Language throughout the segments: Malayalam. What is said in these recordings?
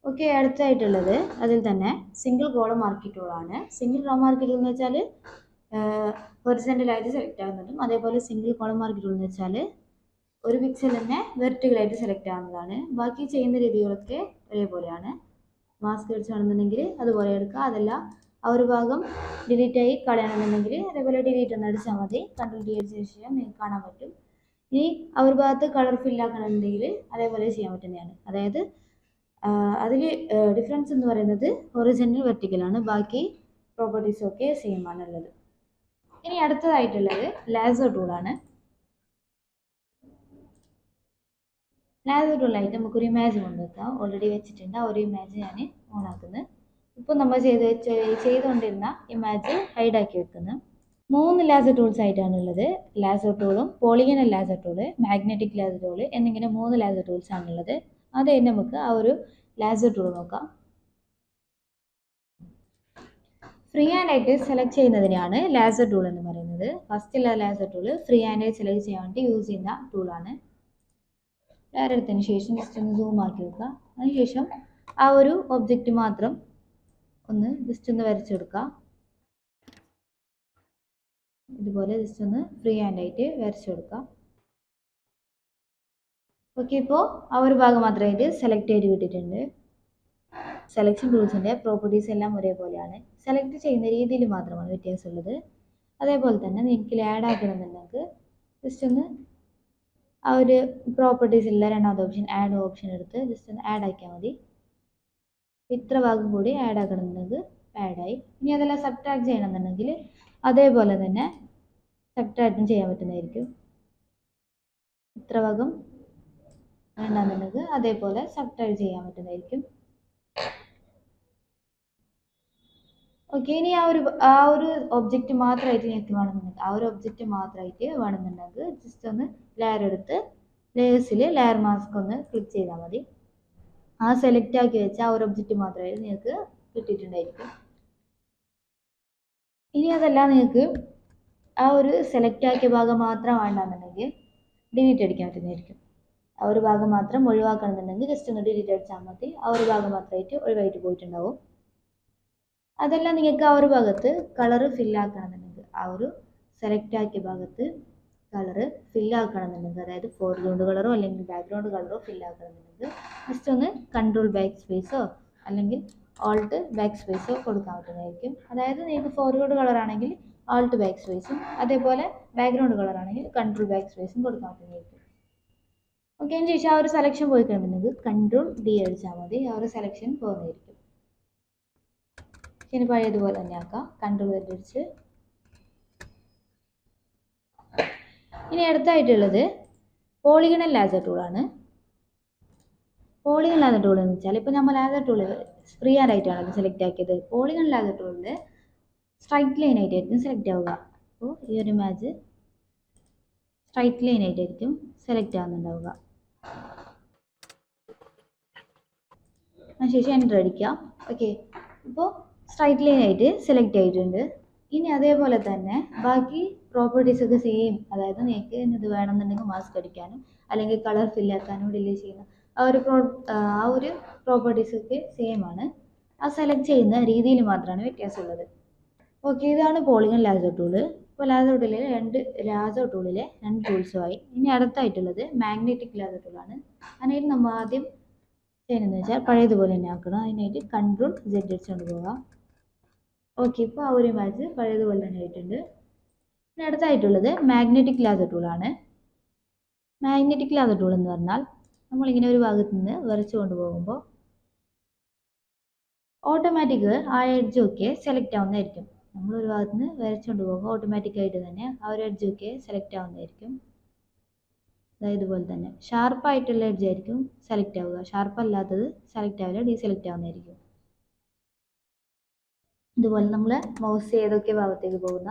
ഓക്കെ, അടുത്തായിട്ടുള്ളത് അതിൽ തന്നെ സിംഗിൾ കോളം മാർക്ക് ടൂളാണ്. സിംഗിൾ റോ മാർക്ക് ടൂൾ എന്ന് വെച്ചാൽ ഹൊറിസോണ്ടലായിട്ട് സെലക്ട് ആകുന്നതും, അതേപോലെ സിംഗിൾ കോളം മാർക്ക് ടൂൾ എന്ന് വെച്ചാൽ ഒരു പിക്സൽ തന്നെ വെർട്ടിക്കലായിട്ട് സെലക്ട് ആവുന്നതാണ്. ബാക്കി ചെയ്യുന്ന രീതികളൊക്കെ ഒരേപോലെയാണ്. മാസ്ക് അടിച്ചാണെന്നുണ്ടെങ്കിൽ അതുപോലെ എടുക്കുക, അതല്ല ആ ഒരു ഭാഗം ഡിലീറ്റ് ആയി കളയണമെന്നുണ്ടെങ്കിൽ അതേപോലെ ഡിലീറ്റ് ഒന്ന് അടിച്ചാൽ മതി. കൺട്രോൾ ഡി അടിച്ച ശേഷം നിങ്ങൾക്ക് കാണാൻ പറ്റും. ഇനി ആ ഒരു ഭാഗത്ത് കളർ ഫില്ലാക്കണമെന്നുണ്ടെങ്കിൽ അതേപോലെ ചെയ്യാൻ പറ്റുന്നതാണ്. അതായത് അതിൽ ഡിഫറൻസ് എന്ന് പറയുന്നത് ഒറിജിനൽ വെർട്ടിക്കലാണ്, ബാക്കി പ്രോപ്പർട്ടീസ് ഒക്കെ സെയിം ആണുള്ളത്. ഇനി അടുത്തതായിട്ടുള്ളത് ലാസോ ടൂളാണ്. ലാസോ ടൂളായിട്ട് നമുക്കൊരു ഇമേജ് കൊണ്ടുവെക്കാം. ഓൾറെഡി വെച്ചിട്ടുണ്ട്, ആ ഒരു ഇമേജ് ഞാൻ ഓൺ ആക്കുന്നത്. ഇപ്പോൾ നമ്മൾ ചെയ്തുകൊണ്ടിരുന്ന ഇമേജ് ഹൈഡാക്കി വെക്കുന്നു. 3 ലാസോ ടൂൾസ് ആയിട്ടാണുള്ളത്. ലാസോ ടൂളും polygonal lasso tool, magnetic lasso tool എന്നിങ്ങനെ 3 ലാസോ ടൂൾസ് ആണുള്ളത്. അത് നമുക്ക് ആ ഒരു ലാസോ ടൂൾ നോക്കാം. ഫ്രീ ഹാൻഡ് ആയിട്ട് സെലക്ട് ചെയ്യുന്നതിനാണ് ലാസോ ടൂൾ എന്ന് പറയുന്നത്. ഫസ്റ്റുള്ള ലാസോ ടൂള് ഫ്രീ ഹാൻഡ് ആയിട്ട് സെലക്ട് ചെയ്യാൻ വേണ്ടി യൂസ് ചെയ്യുന്ന ടൂളാണ്. എടുത്തതിന് ശേഷം ജസ്റ്റ് ഒന്ന് സൂം ആക്കി വെക്കുക. അതിനുശേഷം ആ ഒരു ഒബ്ജക്റ്റ് മാത്രം ഒന്ന് ജസ്റ്റ് ഒന്ന് വരച്ചെടുക്കുക. ഇതുപോലെ ജസ്റ്റ് ഒന്ന് ഫ്രീ ഹാൻഡ് ആയിട്ട് വരച്ചെടുക്കുക. ഓക്കെ, ഇപ്പോൾ ആ ഒരു ഭാഗം മാത്രമായിട്ട് സെലക്ട് ചെയ്ത് കിട്ടിയിട്ടുണ്ട്. സെലക്ഷൻ ടൂൾസിൻ്റെ പ്രോപ്പർട്ടീസ് എല്ലാം ഒരേപോലെയാണ്. സെലക്ട് ചെയ്യുന്ന രീതിയിൽ മാത്രമാണ് വ്യത്യാസമുള്ളത്. അതേപോലെ തന്നെ നിങ്ങൾക്ക് ആഡ് ആക്കണമെന്നുണ്ടെങ്കിൽ ജസ്റ്റ് ഒന്ന് ആ ഒരു പ്രോപ്പർട്ടീസിലുള്ള രണ്ടാമത്തെ ഓപ്ഷൻ ആഡ് ഓപ്ഷൻ എടുത്ത് ജസ്റ്റ് ഒന്ന് ആഡ് ആക്കിയാൽ മതി. ഇത്ര ഭാഗം കൂടി ആഡ് ആക്കണമെന്നുണ്ടെങ്കിൽ ആഡായി. ഇനി അതെല്ലാം സബ്ട്രാക്ട് ചെയ്യണമെന്നുണ്ടെങ്കിൽ അതേപോലെ തന്നെ സബ്ട്രാക്റ്റും ചെയ്യാൻ പറ്റുന്നതായിരിക്കും. ഇത്ര ഭാഗം വേണ്ടാന്നുണ്ടെങ്കിൽ അതേപോലെ സബ്ട്രാക്ട് ചെയ്യാൻ പറ്റുന്നതായിരിക്കും. ഓക്കെ, ഇനി ആ ഒരു ഒബ്ജക്റ്റ് മാത്രമായിട്ട് നിങ്ങൾക്ക് വേണമെന്നുണ്ടെങ്കിൽ ജസ്റ്റ് ഒന്ന് ലെയർ എടുത്ത് ലേയേഴ്സിൽ ലെയർ മാസ്ക് ഒന്ന് ക്ലിക്ക് ചെയ്താൽ മതി. ആ സെലക്ട് ആക്കി വെച്ച ആ ഒരു ഒബ്ജക്റ്റ് മാത്രമായിട്ട് നിങ്ങൾക്ക് കിട്ടിയിട്ടുണ്ടായിരിക്കും. ഇനി അതല്ല നിങ്ങൾക്ക് ആ ഒരു സെലക്ട് ആക്കിയ ഭാഗം മാത്രം വേണ്ടാന്നുണ്ടെങ്കിൽ ഡിലീറ്റ് അടിക്കാൻ പറ്റുന്നതായിരിക്കും. ആ ഒരു ഭാഗം മാത്രം ഒഴിവാക്കണമെന്നുണ്ടെങ്കിൽ ജസ്റ്റ് ഒന്ന് ഡിലീറ്റ് അടിച്ചാൽ മതി. ആ ഒരു ഭാഗം മാത്രമായിട്ട് ഒഴിവായിട്ട് പോയിട്ടുണ്ടാവും. അതെല്ലാം നിങ്ങൾക്ക് ആ ഒരു ഭാഗത്ത് കളറ് ഫില്ലാക്കണമെന്നുണ്ടെങ്കിൽ ആ ഒരു സെലക്ട് ആക്കിയ ഭാഗത്ത് കളറ് ഫില്ലാക്കണമെന്നുണ്ടെങ്കിൽ, അതായത് ഫോർഗ്രൗണ്ട് കളറോ അല്ലെങ്കിൽ ബാക്ക്ഗ്രൗണ്ട് കളറോ ഫില്ലാക്കണമെന്നുണ്ടെങ്കിൽ ജസ്റ്റ് ഒന്ന് കൺട്രോൾ ബാക്ക് സ്പേസോ അല്ലെങ്കിൽ ഓൾട്ട് ബാക്ക് സ്പേസോ കൊടുക്കാൻ പറ്റുന്നതായിരിക്കും. അതായത് നിങ്ങൾക്ക് ഫോർഗ്രൗണ്ട് കളറാണെങ്കിൽ ഓൾട്ട് ബാക്ക് സ്പേസും, അതേപോലെ ബാക്ക്ഗ്രൗണ്ട് കളറാണെങ്കിൽ കൺട്രോൾ ബാക്ക് സ്പേസും കൊടുക്കാൻ പറ്റുന്നതായിരിക്കും. ഓക്കെ, അതിന് ശേഷം ആ ഒരു സെലക്ഷൻ പോയി കഴിഞ്ഞിട്ടുണ്ടെങ്കിൽ കൺട്രോൾ ഡി അടിച്ചാൽ മതി. ആ ഒരു സെലക്ഷൻ പോകുന്നതായിരിക്കും. ഇനി പഴയതുപോലെ തന്നെ ആക്കാം. കൺട്രോൾ അടിച്ച് ഇനി അടുത്തായിട്ടുള്ളത് പോളിഗണൽ ലാസർ ടൂളാണ്. പോളിഗൺ ലാസർ ടൂൾ എന്ന് വെച്ചാൽ ഇപ്പോൾ നമ്മൾ ലാസർ ടൂൾ ഫ്രീ ഹാൻഡ് ആയിട്ടാണ് അത് സെലക്ട് ആക്കിയത്. പോളിഗൺ ലാസർ ടൂളിൽ സ്ട്രൈറ്റ് ലൈൻ ആയിട്ടായിരിക്കും സെലക്ട് ആവുക. അപ്പോൾ ഈ ഒരു ഇമേജ് സ്ട്രൈറ്റ് ലൈൻ ആയിട്ടായിരിക്കും സെലക്ട് ആവുന്നുണ്ടാവുക. അതിനുശേഷം എൻ്റർ അടിക്കുക. ഓക്കെ, ഇപ്പോൾ സ്ട്രൈറ്റ് ലൈൻ ആയിട്ട് സെലക്ട് ആയിട്ടുണ്ട്. ഇനി അതേപോലെ തന്നെ ബാക്കി പ്രോപ്പർട്ടീസ് ഒക്കെ സെയിം. അതായത് നിങ്ങൾക്ക് ഇത് വേണമെന്നുണ്ടെങ്കിൽ മാസ്ക് അടിക്കാനും അല്ലെങ്കിൽ കളർ ഫില്ലാക്കാനും ഡിലീറ്റ് ചെയ്യുന്ന ആ ഒരു പ്രോപ്പർട്ടീസ് ഒക്കെ സെയിം ആണ്. ആ സെലക്ട് ചെയ്യുന്ന രീതിയിൽ മാത്രമാണ് വ്യത്യാസമുള്ളത്. ഓക്കെ, ഇതാണ് പോളിഗൺ ലാസോ ടൂള്. ഇപ്പോൾ ലാസോ ടൂളിലെ രണ്ട് ടൂൾസുമായി. ഇനി അടുത്തായിട്ടുള്ളത് മാഗ്നറ്റിക് ലാസോ ടൂളാണ്. അതിനായിട്ട് നമ്മൾ ആദ്യം ചെയ്യുന്നതെന്ന് വെച്ചാൽ പഴയതുപോലെ തന്നെ ആക്കണം. അതിനായിട്ട് കൺട്രോൾ Z അടിച്ചുകൊണ്ട് പോകാം. ഓക്കെ, ഇപ്പോൾ ആ ഒരു ഇമേജ് പഴയതുപോലെ തന്നെ ആയിട്ടുണ്ട്. ഇനി അടുത്തായിട്ടുള്ളത് മാഗ്നറ്റിക് ലാസോ ടൂളാണ്. മാഗ്നറ്റിക് ലാസോ ടൂൾ എന്ന് പറഞ്ഞാൽ നമ്മളിങ്ങനെ ഒരു ഭാഗത്ത് നിന്ന് വരച്ചു കൊണ്ടുപോകുമ്പോൾ ഓട്ടോമാറ്റിക് ആ എഡ്ജൊക്കെ സെലക്ട് ആവുന്നതായിരിക്കും. നമ്മളൊരു ഭാഗത്ത് നിന്ന് വരച്ചുകൊണ്ട് പോകുമ്പോൾ ഓട്ടോമാറ്റിക്കായിട്ട് തന്നെ ആ ഒരു എഡ്ജൊക്കെ സെലക്ട് ആവുന്നതായിരിക്കും. അതായത് ഇതുപോലെ തന്നെ ഷാർപ്പായിട്ടുള്ള എഡ്ജ് ആയിരിക്കും സെലക്ട് ആവുക. ഷാർപ്പ് അല്ലാത്തത് സെലക്ട് ആവില്ല, ഡീസെലക്ട് ആവുന്നതായിരിക്കും. ഇതുപോലെ നമ്മൾ മൗസ് ഏതൊക്കെ ഭാഗത്തേക്ക് പോകുന്ന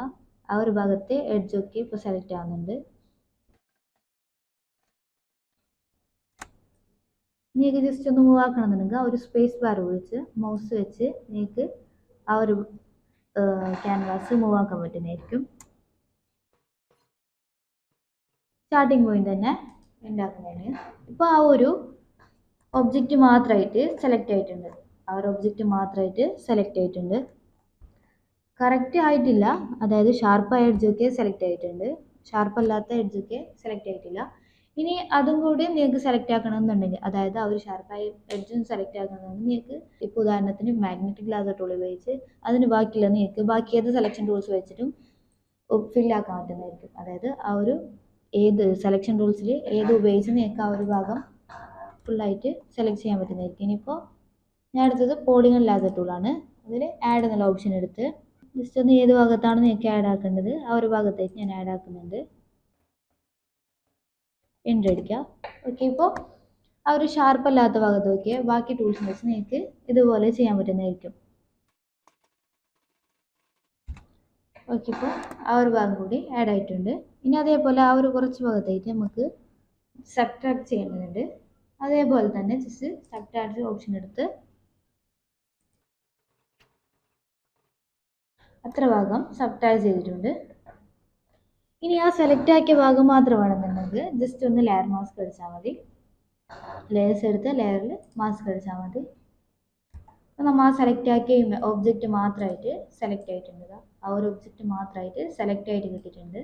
ആ ഒരു ഭാഗത്തെ എഡ്ജൊക്കെ ഇപ്പോൾ സെലക്ട് ആവുന്നുണ്ട്. നിങ്ങൾക്ക് ജസ്റ്റ് ഒന്ന് മൂവ് ആക്കണമെന്നുണ്ടെങ്കിൽ ആ ഒരു സ്പേസ് ബാർ വിളിച്ച് മൗസ് വെച്ച് നിങ്ങൾക്ക് ആ ഒരു ക്യാൻവാസ് മൂവ് ആക്കാൻ പറ്റുന്നതായിരിക്കും. സ്റ്റാർട്ടിങ് പോയിന്റ് തന്നെ ഉണ്ടാക്കുന്നതിന് ഇപ്പോൾ ആ ഒരു ഒബ്ജക്റ്റ് മാത്രമായിട്ട് സെലക്ട് ആയിട്ടുണ്ട്. ആ ഒരു ഒബ്ജക്റ്റ് മാത്രമായിട്ട് സെലക്ട് ആയിട്ടുണ്ട്. കറക്റ്റ് ആയിട്ടില്ല, അതായത് ഷാർപ്പായ എഡ്ജൊക്കെ സെലക്ട് ആയിട്ടുണ്ട്, ഷാർപ്പ് അല്ലാത്ത എഡ്ജൊക്കെ സെലക്ട് ആയിട്ടില്ല. ഇനി അതും കൂടി നിങ്ങൾക്ക് സെലക്ട് ആക്കണമെന്നുണ്ടെങ്കിൽ, അതായത് ആ ഒരു ഷാർപ്പായ എഡ്ജും സെലക്ട് ആക്കണമെന്നുണ്ടെങ്കിൽ നിങ്ങൾക്ക് ഇപ്പോൾ ഉദാഹരണത്തിന് മാഗ്നറ്റിക് ലാസർ ടൂൾ ഉപയോഗിച്ച് അതിന് ബാക്കിയുള്ള നിങ്ങൾക്ക് ബാക്കി ഏത് സെലക്ഷൻ ടൂൾസ് വെച്ചിട്ടും ഫില്ലാക്കാൻ പറ്റുന്നതായിരിക്കും. അതായത് ആ ഒരു ഏത് സെലക്ഷൻ ടൂൾസിൽ ഏത് ഉപയോഗിച്ച് നിങ്ങൾക്ക് ആ ഒരു ഭാഗം ഫുള്ളായിട്ട് സെലക്ട് ചെയ്യാൻ പറ്റുന്നതായിരിക്കും. ഇനിയിപ്പോൾ ഞാൻ എടുത്തത് പോളിഗൺ ലാസർ ടൂളാണ്. അതിൽ ആഡ് എന്നുള്ള ഓപ്ഷൻ എടുത്ത് ജസ്റ്റ് ഒന്ന് ഏത് ഭാഗത്താണ് നിങ്ങൾക്ക് ആഡ് ആക്കേണ്ടത് ആ ഒരു ഭാഗത്തേക്ക് ഞാൻ ആഡ് ആക്കുന്നുണ്ട്. എൻ്റർ അടിക്കുക. ഓക്കെ, ഇപ്പോൾ ആ ഒരു ഷാർപ്പ് അല്ലാത്ത ഭാഗത്ത് നോക്കിയാൽ ബാക്കി ടൂൾസ് വെച്ച് നിങ്ങൾക്ക് ഇതുപോലെ ചെയ്യാൻ പറ്റുന്നതായിരിക്കും. ഓക്കെ, ഇപ്പോൾ ആ ഒരു ഭാഗം കൂടി ആഡ് ആയിട്ടുണ്ട്. ഇനി അതേപോലെ ആ ഒരു കുറച്ച് ഭാഗത്തായിട്ട് നമുക്ക് സബ്ട്രാക്ട് ചെയ്യേണ്ടതുണ്ട്. അതേപോലെ തന്നെ ജസ്റ്റ് സബ്ട്രാക്ട് ഓപ്ഷൻ എടുത്ത് അത്ര ഭാഗം സബ്ട്രാക്ട് ചെയ്തിട്ടുണ്ട്. ഇനി ആ സെലക്ട് ആക്കിയ ഭാഗം മാത്രമാണെന്നുണ്ടെങ്കിൽ ജസ്റ്റ് ഒന്ന് ലെയർ മാസ്ക് അടിച്ചാൽ മതി. ലെയേഴ്സ് എടുത്ത് ലെയറിൽ മാസ്ക് അടിച്ചാൽ മതി. അപ്പോൾ നമ്മൾ ആ സെലക്ട് ആക്കിയ ഒബ്ജക്റ്റ് മാത്രമായിട്ട് സെലക്ട് ആയിട്ടുണ്ട്. ആ ഒരു ഒബ്ജക്റ്റ് മാത്രമായിട്ട് സെലക്ട് ആയിട്ട് കിട്ടിയിട്ടുണ്ട്.